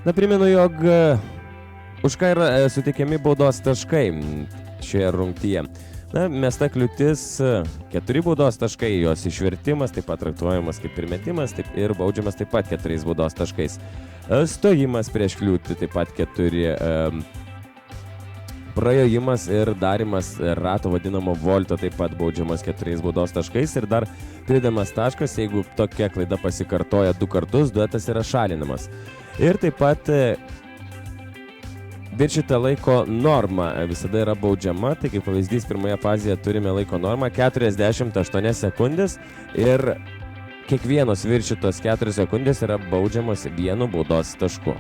Na, primenu, jog už ką yra suteikiami baudos taškai šioje rungtyje. Na, mesta kliūtis 4 baudos taškai, jos išvertimas taip pat traktuojamas kaip ir metimas, taip ir baudžiamas taip pat 4 baudos taškais. Stojimas prieš kliūtį taip pat 4, prajojimas ir darimas rato vadinamo volto taip pat baudžiamas 4 baudos taškais ir dar pridedamas taškas, jeigu tokia klaida pasikartoja 2 kartus, duetas yra šalinamas. Ir taip pat viršyta laiko norma visada yra baudžiama, tai kaip pavyzdys pirmoje fazėje turime laiko normą 48 sekundės ir kiekvienos viršytos 4 sekundės yra baudžiamos 1 baudos tašku.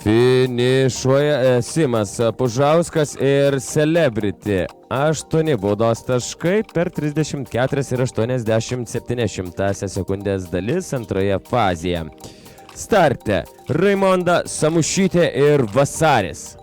Finišuoja Simas Pužauskas ir Celebrity. 8 baudos taškai per 34 ir 87 sekundės dalis antroje fazėje. Starte Raimonda Samušytė ir Vasaris.